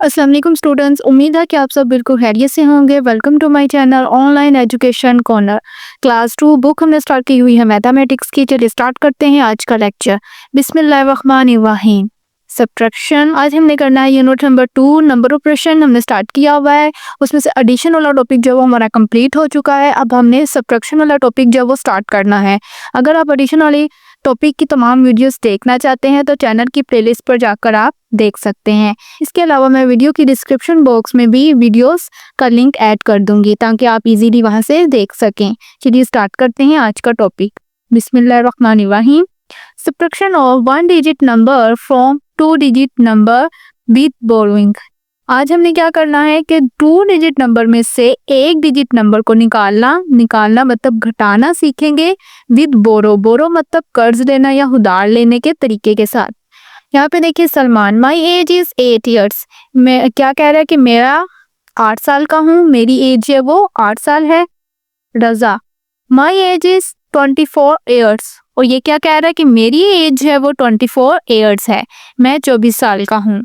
अस्सलाम वालेकुम स्टूडेंट्स, उम्मीद है कि आप सब बिल्कुल खैरियत से होंगे। Welcome to my channel online education corner. Class 2 book हमने स्टार्ट की हुई है मैथमेटिक्स की। चलिए स्टार्ट करते हैं आज का लेक्चर। बिस्मिल्लाहिर्रहमानिर्रहीम। सब्ट्रैक्शन आज हमने करना है यूनिट नंबर 2 नंबर ऑपरेशन हमने स्टार्ट किया हुआ है। उसमें से एडिशन वाला टॉपिक जो वो हमारा कंप्लीट हो चुका है। अब हमने सब्ट्रैक्शन वाला टॉपिक जो वो स्टार्ट करना है। अगर आप एडिशन वाली टॉपिक की तमाम वीडियोस देखना चाहते हैं तो चैनल की प्लेलिस्ट पर जाकर आप देख सकते हैं। इसके अलावा मैं वीडियो की डिस्क्रिप्शन बॉक्स में भी वीडियोस का लिंक ऐड कर दूंगी ताकि आप इजीली वहां से देख सकें। चलिए स्टार्ट करते हैं आज का टॉपिक। बिस्मिल्लाहिर्रहमानिर्रहीम। Subtraction of one digit number from two digit number with borrowing. आज हमने क्या करना है कि 2 डिजिट नंबर में से एक डिजिट नंबर को निकालना मतलब घटाना सीखेंगे विद बोरो मतलब कर्ज लेना या उधार लेने के तरीके के साथ। यहाँ पे देखिए Salman, my age is 8 years. मैं क्या कह रहा है कि मेरा 8 साल का हूँ, मेरी एज है वो 8 साल है। रजा, माई एज इज 24 ईयर्स। और ये क्या कह रहा है कि मेरी एज है वो 24 ईयर्स है, मैं 24 साल का हूँ।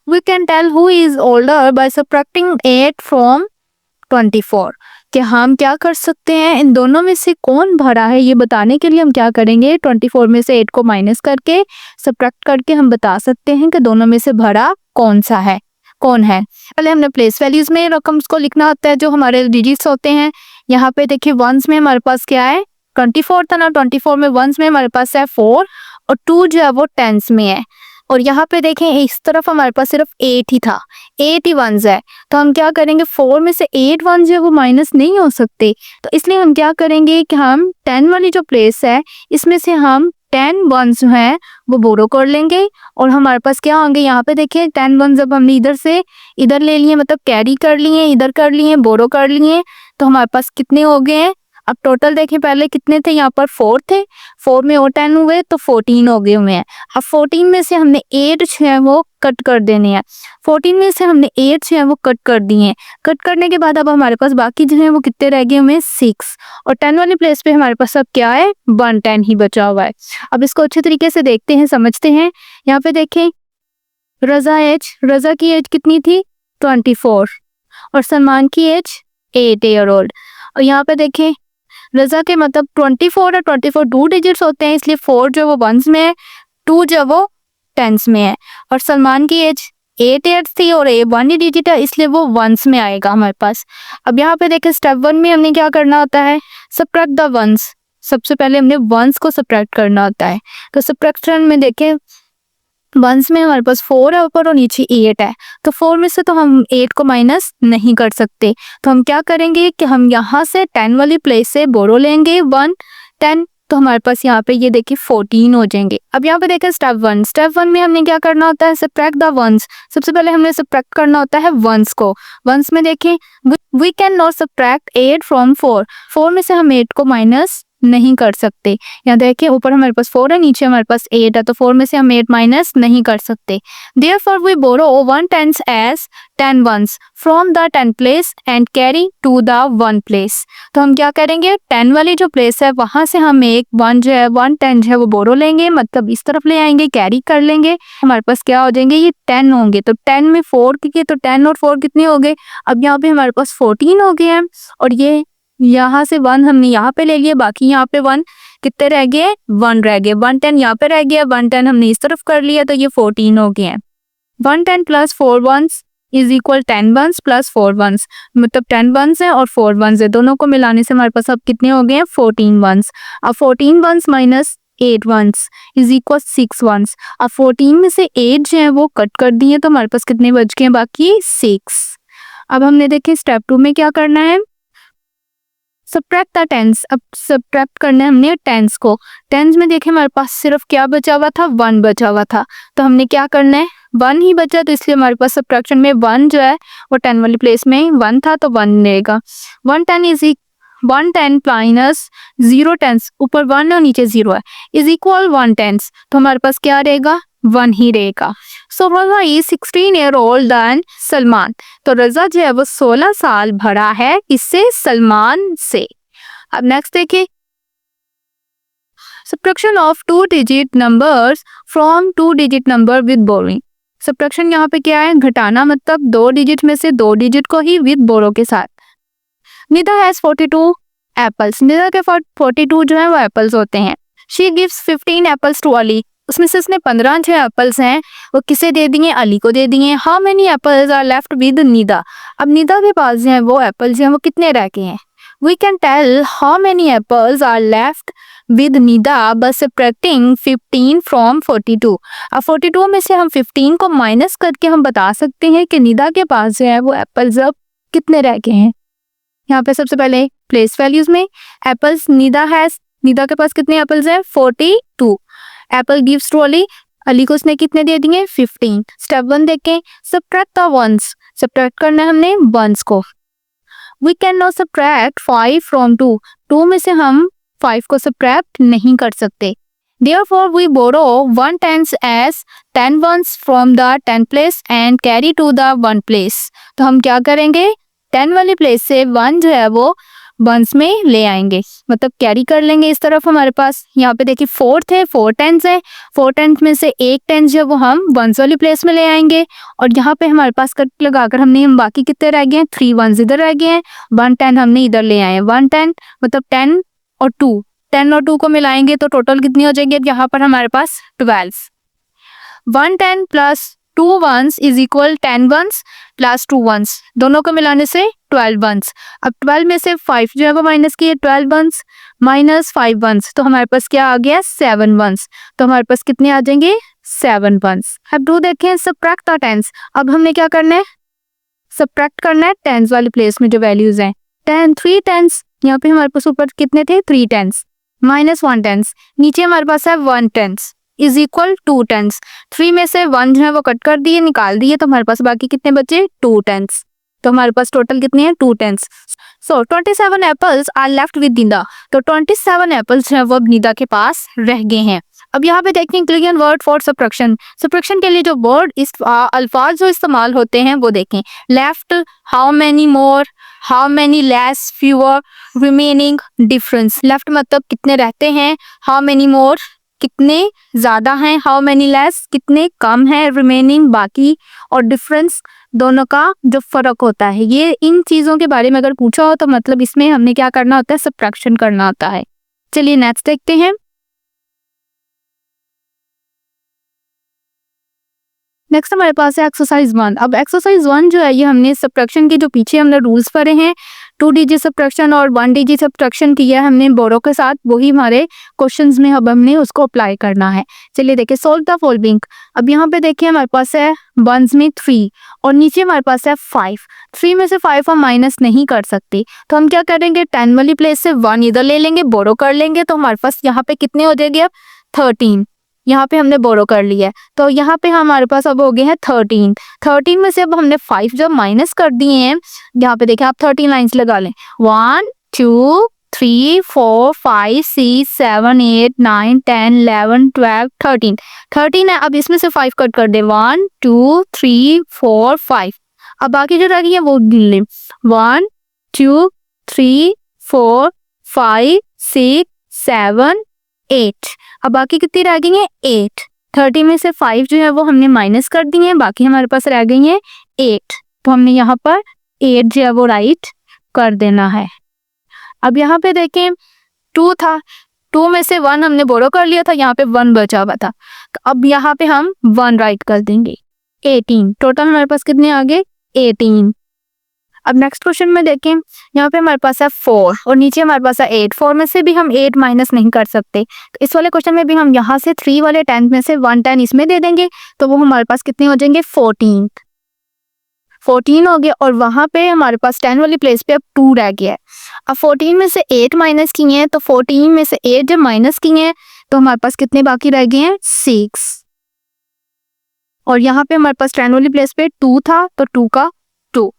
We can tell who is older by subtracting 8 from 24। कि हम क्या कर सकते हैं, इन दोनों में से कौन बड़ा है ये बताने के लिए हम क्या करेंगे, 24 में से 8 को माइनस करके सब्ट्रैक्ट करके हम बता सकते हैं कि दोनों में से बड़ा कौन है। पहले हमने प्लेस वैल्यूज में रकम्स को लिखना होता है जो हमारे डिजिट्स होते हैं। यहाँ पे देखिए वंस में हमारे पास क्या है, 24 था ना, 24 में वंस में हमारे पास है 4 और 2 जो है वो टेंस में है। और यहाँ पे देखें इस तरफ हमारे पास सिर्फ 8 ही था, 8 ही वंस है। तो हम क्या करेंगे, 4 में से 8 वंस जो है वो माइनस नहीं हो सकते, तो इसलिए हम क्या करेंगे कि हम 10 वाली जो प्लेस है इसमें से हम 10 वंस जो है वो बोरो कर लेंगे। और हमारे पास क्या होंगे, यहाँ पे देखिए 10 वंस जब हमने इधर से इधर ले लिए मतलब कैरी कर लिए, इधर कर लिए, बोरो कर लिए, तो हमारे पास कितने हो गए हैं। अब टोटल देखें पहले कितने थे, यहाँ पर 4 थे, 4 में और 10 हुए तो 14 हो गए हुए हैं। अब 14 में से हमने 8 जो है वो कट कर देने हैं। 14 में से हमने 8 जो है वो कट कर दिए हैं। कट करने के बाद अब हमारे पास बाकी जो है वो कितने रह गए हुए हैं, 6। और 10 वाली प्लेस पे हमारे पास अब क्या है, 110 ही बचा हुआ है। अब इसको अच्छे तरीके से देखते हैं, समझते हैं। यहाँ पे देखें रजा की एज कितनी थी, 24 और सलमान की एज 8 ईयर ओल्ड। और यहाँ पे देखें रजा के मतलब 24 और 24 2 डिजिट्स होते हैं, इसलिए 4 जो वो वंस में है, 2 जो वो टेंस में है। और सलमान की एज 8 ईयर्स थी और 1 ही डिजिट है, इसलिए वो वंस में आएगा हमारे पास। अब यहाँ पे देखें स्टेप 1 में हमने क्या करना होता है, सब्ट्रैक्ट द वंस। सबसे पहले हमने वंस को सब्ट्रैक्ट करना होता है। तो सब्ट्रैक्शन में देखें वंस में हमारे पास 4 है ऊपर और नीचे 8 है, तो 4 में से तो हम 8 को माइनस नहीं कर सकते। तो हम क्या करेंगे कि हम यहाँ से 10 वाली प्लेस से बोरो लेंगे 1 10, तो हमारे पास यहाँ पे ये देखिए 14 हो जाएंगे। अब यहाँ पे देखें स्टेप 1 में हमने क्या करना होता है, सब्ट्रैक्ट द वंस। सबसे पहले हमने सब्ट्रैक्ट करना होता है वंस को। वंस में देखें we can not subtract 8 from 4। 4 में से हम 8 को माइनस नहीं कर सकते। यहाँ देखिए ऊपर हमारे पास 4 है, नीचे हमारे पास 8 है, तो 4 में से हम 8 माइनस नहीं कर सकते। Therefore we borrow 1 tenth as 10 ones from the 10 place and carry to the 1 place। तो हम क्या करेंगे, 10 वाली जो प्लेस है वहां से हम एक 1 जो है 1 10 जो है वो बोरो लेंगे, मतलब इस तरफ ले आएंगे, कैरी कर लेंगे। हमारे पास क्या हो जाएंगे, ये 10 होंगे। तो 10 में 4 के तो 10 और 4 कितने हो गए, अब यहाँ पे हमारे पास 14 हो गए हैं। और ये यहाँ से 1 हमने यहाँ पे ले लिए, बाकी यहाँ पे 1 कितने रह गए, 1 रह गए। 1 10 यहाँ पे रह गया, 1 10 हमने इस तरफ कर लिया, तो ये 14 हो गए हैं। 1 10 plus 4 ones is equal 10 ones plus 4 ones, मतलब 10 वंस है और 4 वंस है, दोनों को मिलाने से हमारे पास अब कितने हो गए हैं, 14 वंस। अब 14 ones minus 8 ones is equal 6 ones. अब 14 में से 8 जो है वो कट कर दिए, तो हमारे पास कितने बच गए, बाकी 6। अब हमने देखे स्टेप 2 में क्या करना है, सब्ट्रैक्ट द टेंस। अब सब्ट्रैक्ट करना है हमने टेंस को। टेंस में देखें हमारे पास सिर्फ क्या बचा हुआ था, 1 बचा हुआ था, तो हमने क्या करना है, 1 ही बचा, तो इसलिए हमारे पास सब्ट्रैक्शन में 1 जो है वो 10 वाली प्लेस में 1 था, तो 1 रहेगा। 1 10 माइनस 0 टेंस, ऊपर 1 और नीचे 0 है, इज इक्वल 1 टेंस, तो हमारे पास क्या रहेगा, 1 ही रहेगा। So Raza is 16 year old then Salman. तो रजा जो है वो 16 साल बड़ा है इससे, सलमान से। अब नेक्स्ट देखिए, subtraction of 2 digit numbers from 2 digit number with borrowing. Subtraction यहाँ पे क्या है, घटाना, मतलब 2 डिजिट में से 2 डिजिट को ही विद बोरो के साथ। निदा हैज 42 एप्पल्स, निदा के 42 जो है वो एप्पल्स होते हैं। She gives 15 apples to Ali, उसमें से उसने 15 जो एप्पल्स हैं वो किसे दे दिए, अली को दे दिए। How many apples are left with Nida, अब निदा के पास जो है वो एप्पल्स जो है वो कितने रह गए हैं। We can tell how many apples are left with Nida by subtracting 15 from 42। अब 42 में से हम 15 को माइनस करके हम बता सकते हैं कि निदा के पास जो है वो एप्पल्स अब कितने रह गए हैं। यहाँ पे सबसे पहले प्लेस वैल्यूज में एप्पल्स, निदा हैज, निदा के पास कितने एप्पल्स हैं 42। Apple gives to Ali, Ali को उसने कितने दे दिए 15। स्टेप 1 देखें, सब्ट्रैक्ट द वंस, सब्ट्रैक्ट करना है हमने वंस को। We can not subtract 5 from 2, 2 में से हम 5 को सब्ट्रैक्ट नहीं कर सकते। Therefore we borrow 1 tens as 10 ones from the 10 place and carry to the 1 place। तो हम क्या करेंगे, 10 वाली प्लेस से 1 जो है वो वंस में ले आएंगे, मतलब कैरी कर लेंगे इस तरफ। हमारे पास यहाँ पे देखिए 4 है, 4 टेंस है, 4 टेंस में से एक टेंस जो वो हम वंस वाली प्लेस में ले आएंगे। और यहाँ पे हमारे पास कट लगाकर हमने हम बाकी कितने रह गए हैं, 3 वंस इधर रह गए हैं, 1 10 हमने इधर ले आए हैं। 1 10 मतलब 10 और 2, 10 और 2 को मिलाएंगे तो टोटल कितनी हो जाएगी, अब यहाँ पर हमारे पास 12। 1 10 plus 2 ones is equal 10 ones plus 2 ones, दोनों को मिलाने से 12 वंस। अब 12 में से 5 जो है वो माइनस किए, 12 वंस माइनस 5 वंस, तो हमारे पास क्या आ गया 7 वंस। तो हमारे पास कितने आ जाएंगे 7 वंस। अब 2 देखें, सब्ट्रैक्ट द टेंस, अब हमने क्या करना है, सब्ट्रैक्ट करना है टेंस वाली प्लेस में जो वैल्यूज हैं। 10 3 टेंस, यहाँ पे हमारे पास ऊपर कितने थे 3 टेंस, माइनस 1 टेंस, नीचे हमारे पास है 1 टेंस इज इक्वल 2 टेंस। 3 में से 1 जो है वो कट कर दिए, निकाल दिए, तो हमारे पास बाकी कितने बचे 2 टेंस। तो हमारे पास टोटल कितने हैं 2 tens. So 27 apples are left with Nida, तो 27 एप्पल्स जो है वो अब निदा के पास रह गए हैं। अब यहाँ पे देखते हैं clear word for subtraction, subtraction के लिए जो वर्ड इस अल्फाज जो इस्तेमाल होते हैं वो देखें। Left, how many more, how many less, fewer, remaining, difference. Left मतलब कितने रहते हैं, हाउ मैनी मोर कितने ज्यादा हैं, हाउ मैनी लेस कितने कम हैं, रिमेनिंग बाकी, और डिफरेंस दोनों का जो फर्क होता है। ये इन चीजों के बारे में अगर पूछा हो तो मतलब इसमें हमने क्या करना होता है, सब्ट्रैक्शन करना होता है। चलिए नेक्स्ट देखते हैं। नेक्स्ट हमारे पास है एक्सरसाइज 1। अब एक्सरसाइज 1 जो है ये हमने सब्ट्रैक्शन के जो पीछे हमने रूल्स पढ़े हैं, 2 डिजिट सब्ट्रैक्शन और 1 डिजिट सब्ट्रैक्शन किया है हमने बोरो के साथ, वही हमारे क्वेश्चंस में अब हमने उसको अप्लाई करना है। चलिए देखिए, सोल्व द फॉलोइंग। अब यहाँ पे देखिए हमारे पास है वंस में 3 और नीचे हमारे पास है 5। 3 में से 5 हम माइनस नहीं कर सकते, तो हम क्या करेंगे 10 वाली प्लेस से 1 इधर ले लेंगे, बोरो कर लेंगे, तो हमारे पास यहाँ पे कितने हो जाएंगे अब 13। यहाँ पे हमने बोरो कर लिया है, तो यहाँ पे हमारे पास अब हो गए हैं 13। 13 में से अब हमने 5 जब माइनस कर दिए हैं, यहाँ पे देखें आप 13 लाइंस लगा लें, 1 2 3 4 5 6 7 8 9 10 11 12 13 13 है। अब इसमें से 5 कट कर दे, 1 2 3 4 5। अब बाकी जो रह गई है वो गिन लें, 1 2 3 4 5 6 7 8। अब बाकी कितनी रह गई हैं 8। 30 में से 5 जो है वो हमने माइनस कर दिए हैं, बाकी हमारे पास रह गई हैं 8, तो हमने यहाँ पर 8 जो है वो राइट कर देना है। अब यहाँ पे देखें 2 था, 2 में से 1 हमने बोरो कर लिया था, यहाँ पे 1 बचा हुआ था, तो अब यहाँ पे हम 1 राइट कर देंगे। 18 टोटल हमारे पास कितने आ गए 18। अब नेक्स्ट क्वेश्चन में देखें, यहाँ पे हमारे पास है 4 और नीचे हमारे पास है 8। 4 में से भी हम 8 माइनस नहीं कर सकते, तो इस वाले क्वेश्चन में भी हम यहाँ से 3 वाले 10 में से 1 10 इसमें दे देंगे, तो वो हमारे पास कितने हो जाएंगे 14 हो गए। और वहां पे हमारे पास 10 वाली प्लेस पे अब 2 रह गया है। अब 14 में से 8 माइनस किए हैं, तो 14 में से 8 जब माइनस किए हैं तो हमारे पास कितने बाकी रह गए हैं 6। और यहाँ पे हमारे पास 10 वाली प्लेस पे 2 था, तो 2 का 2।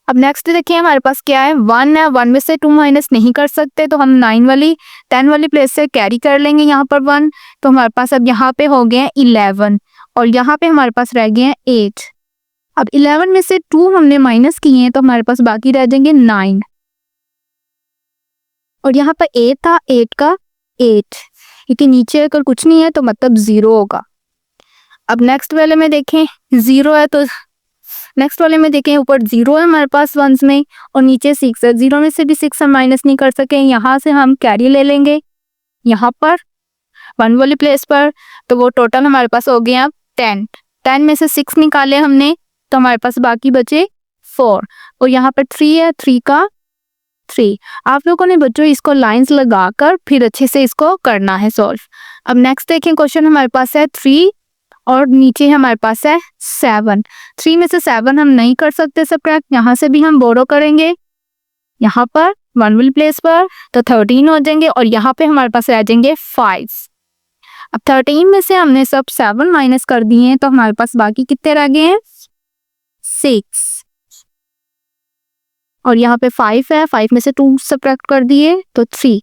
अब नेक्स्ट देखिए हमारे पास क्या है 1 है, 1 में से 2 माइनस नहीं कर सकते, तो हम 10 वाली प्लेस से कैरी कर लेंगे यहाँ पर 1, तो हमारे पास अब यहाँ पे हो गए हैं 11 और यहाँ पे हमारे पास रह गए हैं 8। अब 11 में से 2 हमने माइनस किए हैं, तो हमारे पास बाकी रह जाएंगे 9 और यहाँ पर 8 था, 8 का 8, क्योंकि नीचे अगर कुछ नहीं है तो मतलब 0 होगा। अब नेक्स्ट वाले में देखें 0 है तो नेक्स्ट वाले में देखें ऊपर 0 है हमारे पास वंस में और नीचे 6 है। 0 में से भी 6 हम माइनस नहीं कर सके, यहाँ से हम कैरी ले लेंगे यहाँ पर 1 वाली प्लेस पर, तो वो टोटल हमारे पास हो गया 10। 10 में से 6 निकाले हमने तो हमारे पास बाकी बचे 4 और यहाँ पर 3 है, 3 का 3। आप लोगों ने बच्चों इसको लाइंस लगाकर फिर अच्छे से इसको करना है सॉल्व। अब नेक्स्ट देखें क्वेश्चन हमारे पास है 3 और नीचे हमारे पास है 7। 3 में से 7 हम नहीं कर सकते सबट्रैक्ट, यहाँ से भी हम बोरो करेंगे यहाँ पर 1 वाली प्लेस पर, तो 13 हो जाएंगे और यहाँ पे हमारे पास रह जाएंगे 5। अब 13 में से हमने सब 7 माइनस कर दिए हैं तो हमारे पास बाकी कितने रह गए हैं 6 और यहाँ पे 5 है, 5 में से 2 सबट्रैक्ट कर दिए तो 3।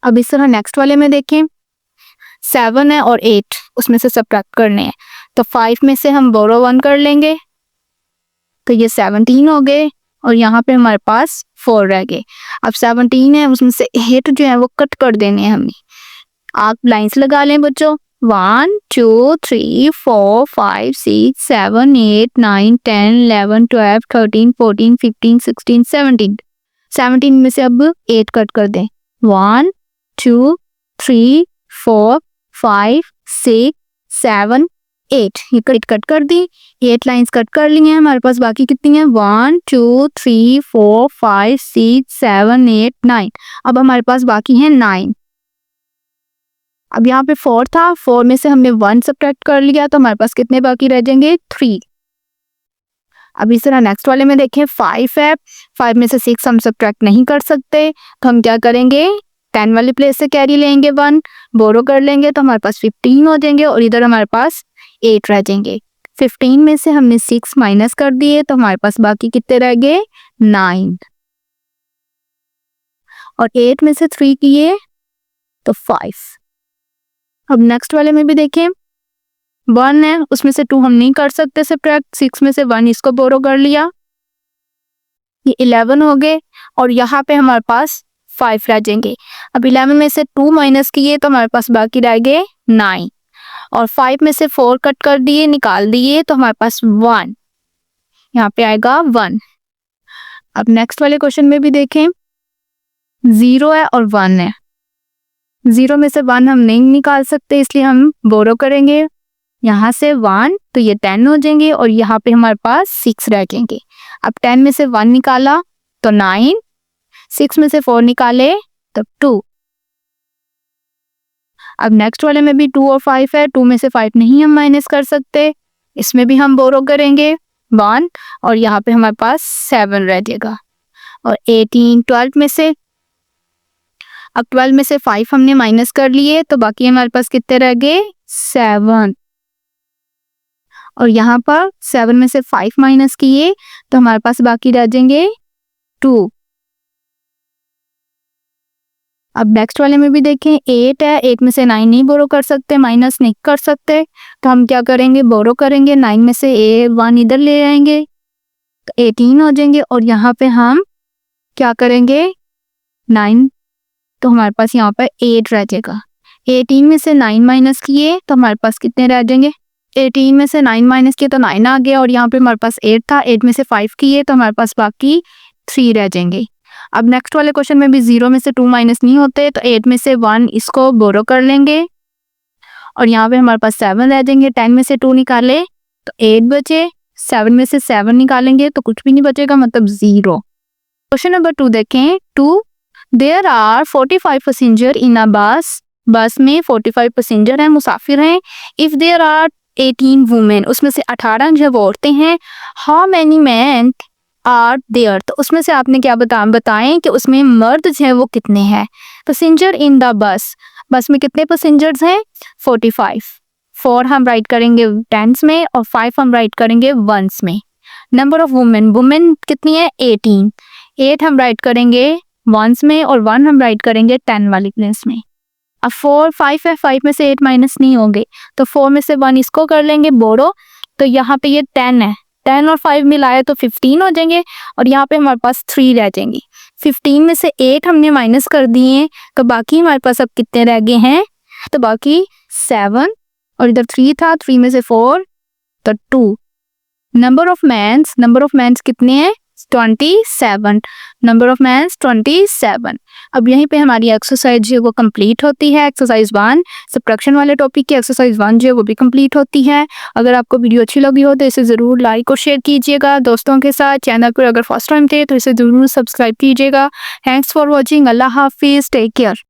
अब इस तरह नेक्स्ट वाले में देखें 7 है और 8 उसमें से सबट्रैक्ट करने हैं, तो 5 में से हम बोरो 1 कर लेंगे तो ये 17 हो गए और यहाँ पे हमारे पास 4 रह गए। अब 17 है उसमें से 8 जो है वो कट कर देने हैं हमने। आप लाइंस लगा लें बच्चों 1 2 3 4 5 6 7 8 9 10 11 12 13 14 15 16 17। 17 में से अब 8 कट कर दें 1 2 3 4 5 6 7 8, ये कट कर दी, 8 लाइंस कट कर ली हैं। हमारे पास बाकी कितनी है 1 2 3 4 5 6 7 8 9। अब हमारे पास बाकी है 9। अब यहाँ पे 4 था, 4 में से हमने 1 सबट्रैक्ट कर लिया तो हमारे पास कितने बाकी रह जाएंगे 3। अब इस तरह नेक्स्ट वाले में देखें 5 है, 5 में से 6 हम सबट्रैक्ट नहीं कर सकते तो हम क्या करेंगे 10 वाली प्लेस से कैरी लेंगे 1, बोरो कर लेंगे तो हमारे पास 15 हो जाएंगे और इधर हमारे पास 8 रह जाएंगे। 15 में से हमने 6 माइनस कर दिए तो हमारे पास बाकी कितने रह गए 9 और 8 में से 3 किए तो 5। अब नेक्स्ट वाले में भी देखें 1 है उसमें से 2 हम नहीं कर सकते सबट्रैक्ट, 6 में से 1 इसको बोरो कर लिया, ये 11 हो गए और यहाँ पे हमारे पास 5 रह जाएंगे। अब 11 में से 2 माइनस किए तो हमारे पास बाकी रह गए 9 और 5 में से 4 कट कर दिए निकाल दिए तो हमारे पास 1, यहाँ पे आएगा 1। अब नेक्स्ट वाले क्वेश्चन में भी देखें 0 है और 1 है, 0 में से 1 हम नहीं निकाल सकते इसलिए हम बोरो करेंगे यहाँ से 1 तो ये 10 हो जाएंगे और यहाँ पे हमारे पास 6 रह जाएंगे। अब 10 में से 1 निकाला तो 9, 6 में से 4 निकाले तो 2। अब नेक्स्ट वाले में भी 2 और 5 है, 2 में से 5 नहीं हम माइनस कर सकते, इसमें भी हम बोरो करेंगे 1 और यहाँ पे हमारे पास 7 रह जाएगा। और 18 12 में से, अब 12 में से 5 हमने माइनस कर लिए तो बाकी हमारे पास कितने रह गए 7 और यहाँ पर 7 में से 5 माइनस किए तो हमारे पास बाकी रह जाएंगे 2। अब नेक्स्ट वाले में भी देखें 8 है, 8 में से 9 नहीं बोरो कर सकते, माइनस नहीं कर सकते तो हम क्या करेंगे बोरो करेंगे, 9 में से 1 इधर ले आएंगे तो 18 हो जाएंगे और यहाँ पे हम क्या करेंगे 9 तो हमारे पास यहाँ पर 8 रह जाएगा। 18 में से 9 माइनस किए तो हमारे पास कितने रह जाएंगे, 18 में से 9 माइनस किए तो 9 आ गया और यहाँ पे हमारे पास 8 था, 8 में से 5 किए तो हमारे पास बाकी 3 रह जाएंगे। अब नेक्स्ट वाले क्वेश्चन में भी 0 में से 2 माइनस नहीं होते तो 8 में से 1 इसको बोरो कर लेंगे और यहाँ पे हमारे पास 7 रह जाएंगे। 10 में से 2 निकाले तो 8 बचे, 7 में से 7 निकालेंगे तो कुछ भी नहीं बचेगा, मतलब 0। क्वेश्चन नंबर 2 देखें 2, देयर आर 45 पैसेंजर इन अ बस, बस में 45 पैसेंजर हैं, मुसाफिर हैं। इफ देयर आर 18 वुमेन, उसमें से 18 जब औरतें हैं, how many man are there, तो उसमें से आपने क्या बताएं कि उसमें मर्द जो है वो कितने हैं। पैसेंजर इन द बस, बस में कितने पैसेंजर्स हैं 45। 4 हम राइट करेंगे टेंस में और 5 हम राइट करेंगे वंस में। नंबर ऑफ वुमेन, वुमेन कितनी है 18, 8 हम राइट करेंगे वंस में और 1 हम राइट करेंगे 10 वाली प्लेस में। अब 4 5 है, 5 में से 8 माइनस नहीं होंगे तो 4 में से 1 इसको कर लेंगे बोरो, तो यहाँ पे ये 10 है, 10 और 5 मिलाए तो 15 हो जाएंगे और यहाँ पे हमारे पास 3 रह जाएंगे। 15 में से 8 हमने माइनस कर दिए तो बाकी हमारे पास अब कितने रह गए हैं, तो बाकी 7 और इधर 3 था, 3 में से 4 तो 2। नंबर ऑफ मैंस कितने हैं? 27। Number of mans 27। अब यहीं पे हमारी एक्सरसाइज जो है वो कंप्लीट होती है। एक्सरसाइज 1 सब्ट्रैक्शन वाले टॉपिक की एक्सरसाइज 1 जो है वो भी कंप्लीट होती है। अगर आपको वीडियो अच्छी लगी हो तो इसे ज़रूर लाइक और शेयर कीजिएगा दोस्तों के साथ। चैनल पर अगर फर्स्ट टाइम थे तो इसे ज़रूर सब्सक्राइब कीजिएगा। Thanks for watching. अल्लाह हाफिज़। Take care.